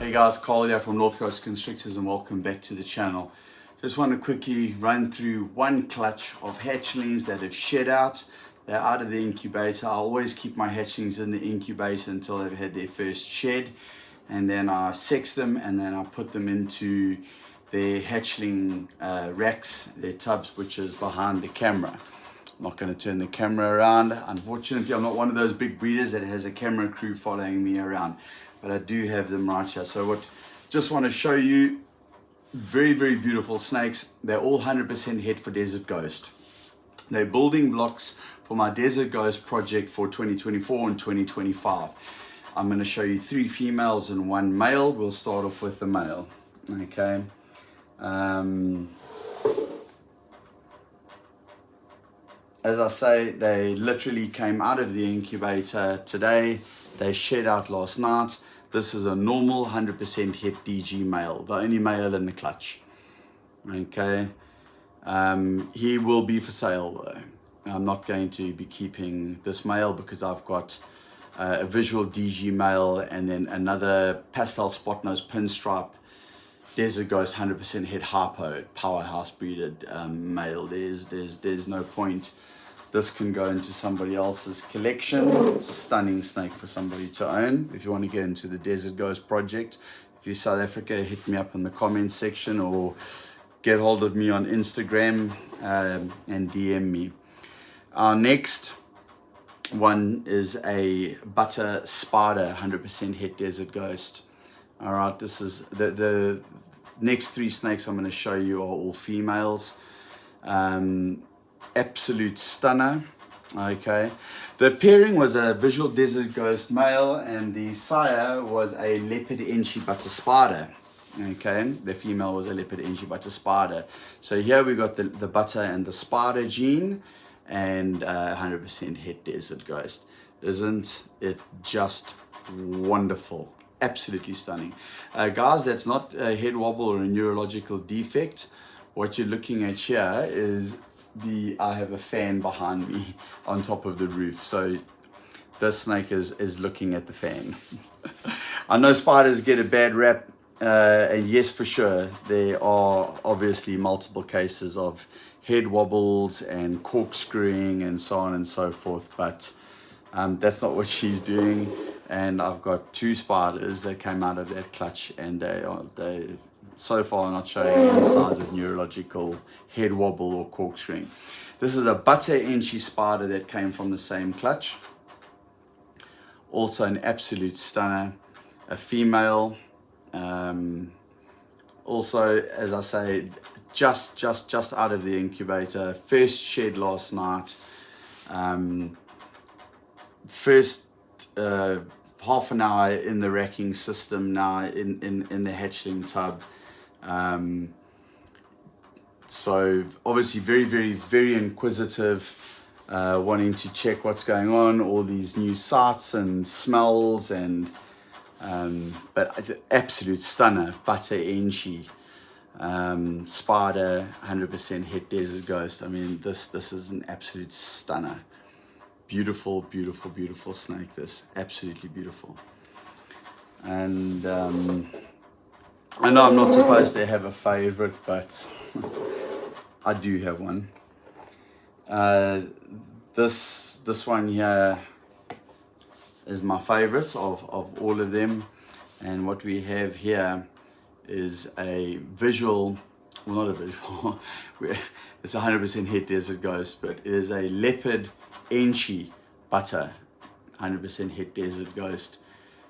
Hey guys, Carl here from North Coast Constrictors and welcome back to the channel. Just want to quickly run through one clutch of hatchlings that have shed out. They're out of the incubator. I always keep my hatchlings in the incubator until they've had their first shed, and then I sex them and then I put them into their hatchling racks, their tubs, which is behind the camera. I'm not going to turn the camera around. Unfortunately, I'm not one of those big breeders that has a camera crew following me around, but I do have them right here. So just want to show you very, very beautiful snakes. They're all 100% het for Desert Ghost. They're building blocks for my Desert Ghost project for 2024 and 2025. I'm going to show you 3 females and 1 male. We'll start off with the male. Okay. As I say, they literally came out of the incubator today. They shed out last night. This is a normal 100% het DG male, the only male in the clutch. Okay. He will be for sale though. I'm not going to be keeping this male because I've got a visual DG male and then another pastel spot nose pinstripe Desert Ghost 100% het hypo powerhouse breeded male. There's no point. This can go into somebody else's collection. Stunning snake for somebody to own. If you want to get into the Desert Ghost project, if you're South Africa, hit me up in the comments section or get hold of me on Instagram and DM me. Our next one is a butter spider 100% het Desert Ghost. All right, this is the next 3 snakes I'm going to show you are all females. Absolute stunner. Okay, the pairing was a visual Desert Ghost male and the sire was a leopard enchi butter spider. Okay, the female was a leopard enchi butter spider. So here we got the butter and the spider gene and 100% het Desert Ghost. Isn't it just wonderful? Absolutely stunning. Guys, that's not a head wobble or a neurological defect. What you're looking at here is I have a fan behind me on top of the roof, so this snake is looking at the fan. I know spiders get a bad rap, and yes, for sure, there are obviously multiple cases of head wobbles and corkscrewing and so on and so forth, but that's not what she's doing. And I've got 2 spiders that came out of that clutch, and they so far not showing any signs of neurological head wobble or corkscrewing. This is a butter enchi spider that came from the same clutch. Also an absolute stunner, a female. Also, as I say, just out of the incubator. First shed last night. First half an hour in the racking system now in the hatchling tub. So obviously very inquisitive, wanting to check what's going on, all these new sights and smells, and but absolute stunner, butter enchi spider 100% het Desert Ghost. I mean, this is an absolute stunner. Beautiful snake. This absolutely beautiful. And I know I'm not supposed to have a favorite, but I do have one. This one here is my favorite of all of them, and what we have here is a visual, well, not a visual, it's 100% het Desert Ghost, but it is a leopard enchi butter 100% het Desert Ghost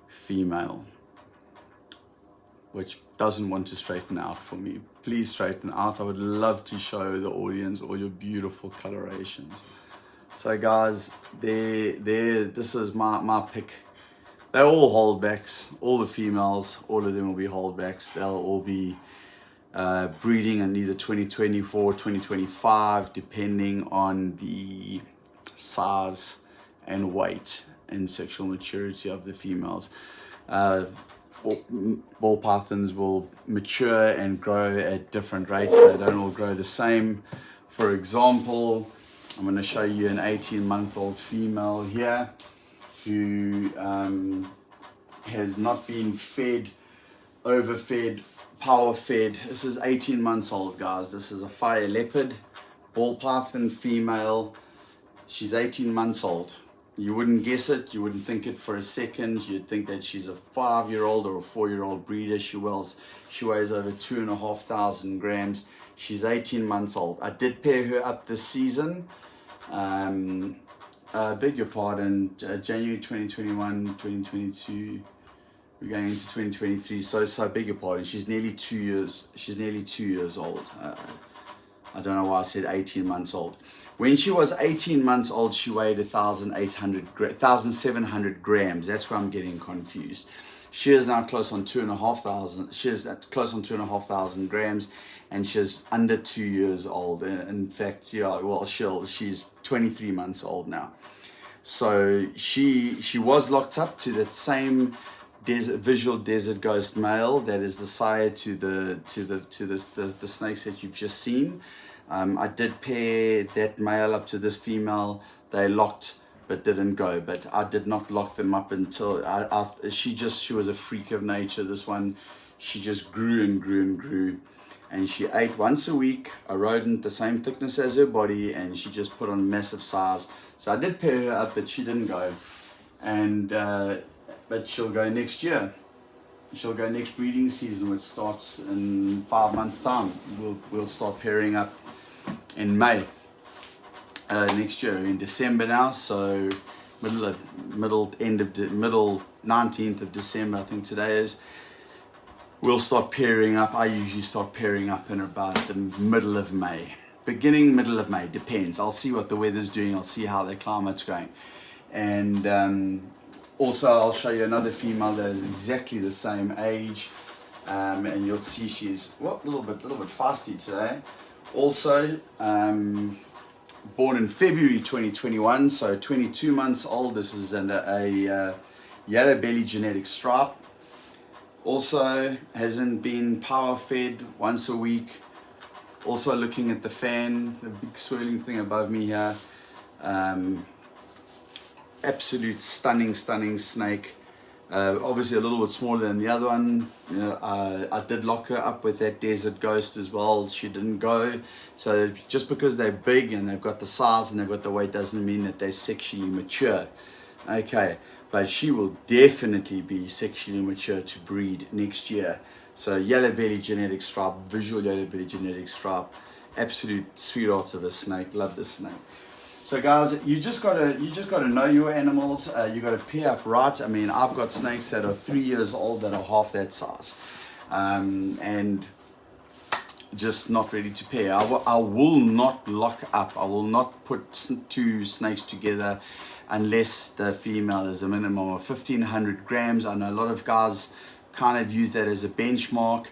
female, which doesn't want to straighten out for me. Please straighten out. I would love to show the audience all your beautiful colorations. So guys, this is my pick. They're all holdbacks. All the females, all of them will be holdbacks. They'll all be breeding in either 2024, 2025, depending on the size and weight and sexual maturity of the females. Ball pythons will mature and grow at different rates. They don't all grow the same. For example, I'm going to show you an 18-month-old female here who has not been fed overfed, power fed. This is 18 months old, guys. This is a fire leopard, ball python female. She's 18 months old. You wouldn't guess it. You wouldn't think it for a second. You'd think that she's a 5-year-old or a 4-year-old breeder. She weighs over 2,500 grams. She's 18 months old. I did pair her up this season. Beg your pardon, January 2021, 2022. We're going into 2023. So I beg your pardon. She's nearly 2 years. She's nearly 2 years old. I don't know why I said 18 months old. When she was 18 months old, she weighed 1,700 grams. That's where I'm getting confused. She is now close on 2,500. She is close on 2,500 grams, and she's under 2 years old. In fact, yeah, well, she's 23 months old now. So she was locked up to that same visual desert ghost male that is the sire to the snakes that you've just seen. I did pair that male up to this female. They locked but didn't go, but I did not lock them up until she was a freak of nature. This one, she just grew and grew and grew, and she ate once a week, a rodent the same thickness as her body, and she just put on massive size. So I did pair her up, but she didn't go, and but she'll go next year. She'll go next breeding season, which starts in 5 months' time. We'll start pairing up in May next year. In December now, so middle 19th of December, I think today is. We'll start pairing up. I usually start pairing up in about the middle of May, middle of May, depends. I'll see what the weather's doing. I'll see how the climate's going, and also I'll show you another female that is exactly the same age, and you'll see she's a little bit feisty today. Also, born in February 2021, so 22 months old. This is a yellow belly genetic stripe. Also hasn't been power fed once a week. Also looking at the fan, the big swirling thing above me here. Absolute stunning snake. Obviously a little bit smaller than the other one. You know, I did lock her up with that desert ghost as well. She didn't go. So just because they're big and they've got the size and they've got the weight doesn't mean that they're sexually mature. Okay, but she will definitely be sexually mature to breed next year. So yellow belly genetic stripe, visual yellow belly genetic stripe, absolute sweethearts of a snake. Love this snake. So guys, you just gotta know your animals. You gotta pair up right. I mean, I've got snakes that are 3 years old that are half that size, and just not ready to pair. I will not lock up. I will not put 2 snakes together unless the female is a minimum of 1,500 grams. I know a lot of guys kind of use that as a benchmark.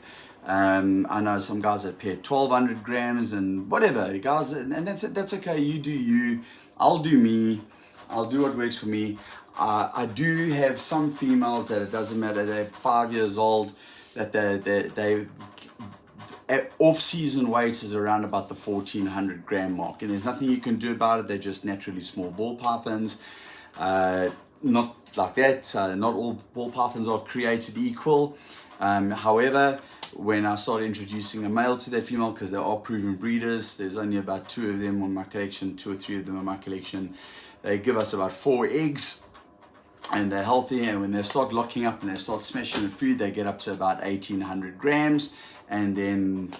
I know some guys that pair 1,200 grams and whatever, guys, and that's okay. You do you, I'll do me, I'll do what works for me. I do have some females that it doesn't matter, they're 5 years old, that they off-season weight is around about the 1,400 gram mark, and there's nothing you can do about it. They're just naturally small ball pythons. Not like that. Not all ball pythons are created equal. However, when I started introducing a male to their female, because they are proven breeders, there's only about 2 of them on my collection, 2 or 3 of them on my collection. They give us about 4 eggs, and they're healthy, and when they start locking up and they start smashing the food, they get up to about 1,800 grams, and then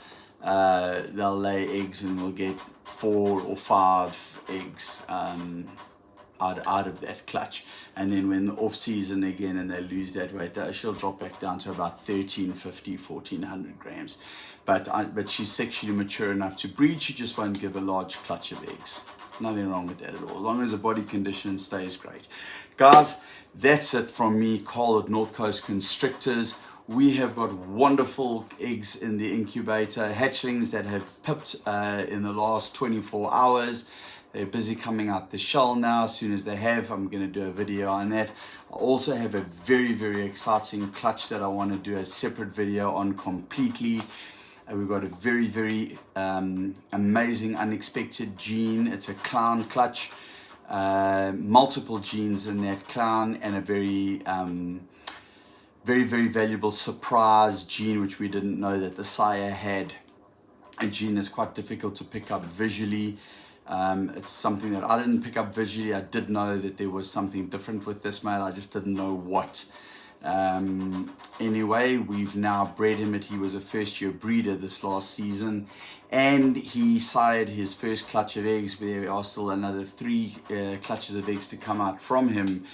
they'll lay eggs, and we'll get 4 or 5 eggs out of that clutch. And then when the off season again and they lose that weight, she'll drop back down to about 1,350, 1,400 grams. But she's sexually mature enough to breed. She just won't give a large clutch of eggs. Nothing wrong with that at all, as long as the body condition stays great. Guys, that's it from me, Carl at North Coast Constrictors. We have got wonderful eggs in the incubator, hatchlings that have pipped in the last 24 hours. They're busy coming out the shell now. As soon as they have, I'm going to do a video on that. I also have a very, very exciting clutch that I want to do a separate video on completely. We've got a very, very amazing, unexpected gene. It's a clown clutch. Multiple genes in that clown, and a very very, very valuable surprise gene, which we didn't know that the sire had. A gene that's quite difficult to pick up visually. It's something that I didn't pick up visually. I did know that there was something different with this male. I just didn't know what. Anyway, we've now bred him. He was a first-year breeder this last season, and he sired his first clutch of eggs. There are still another 3 clutches of eggs to come out from him.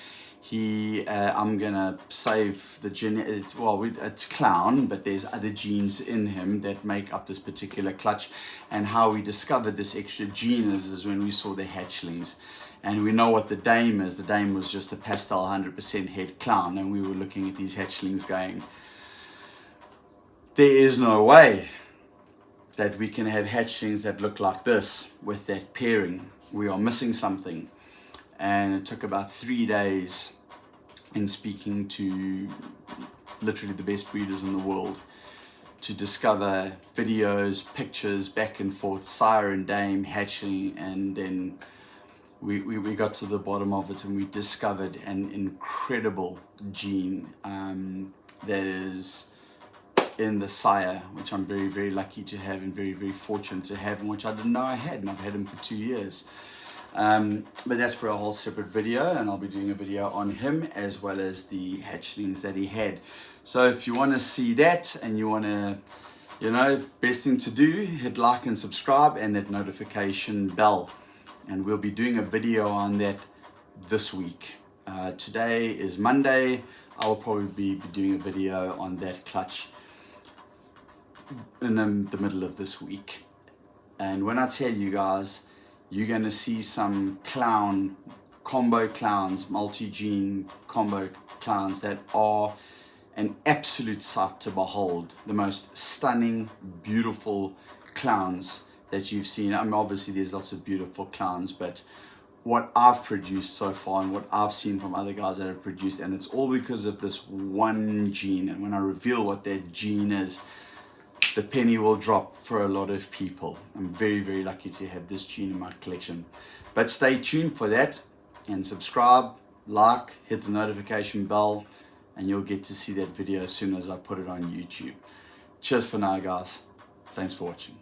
I'm gonna save the gene. Well, it's clown, but there's other genes in him that make up this particular clutch. And how we discovered this extra gene is when we saw the hatchlings. And we know what the dame is. The dame was just a pastel 100% head clown, and we were looking at these hatchlings going, there is no way that we can have hatchlings that look like this with that pairing. We are missing something. And it took about 3 days in speaking to literally the best breeders in the world to discover videos, pictures, back and forth, sire and dame, hatchling, and then we got to the bottom of it, and we discovered an incredible gene that is in the sire, which I'm very, very lucky to have, and very, very fortunate to have, and which I didn't know I had, and I've had him for 2 years. But that's for a whole separate video, and I'll be doing a video on him as well as the hatchlings that he had. So if you want to see that, and you want to, you know, best thing to do, hit like and subscribe and that notification bell. And we'll be doing a video on that this week. Today is Monday. I'll probably be doing a video on that clutch in the middle of this week. And when I tell you guys, you're going to see some combo clowns, multi-gene combo clowns that are an absolute sight to behold. The most stunning, beautiful clowns that you've seen. I mean, obviously there's lots of beautiful clowns, but what I've produced so far and what I've seen from other guys that have produced, and it's all because of this one gene. And when I reveal what that gene is, the penny will drop for a lot of people. I'm very, very lucky to have this gene in my collection. But stay tuned for that, and subscribe, like, hit the notification bell, and you'll get to see that video as soon as I put it on YouTube. Cheers for now, guys. Thanks for watching.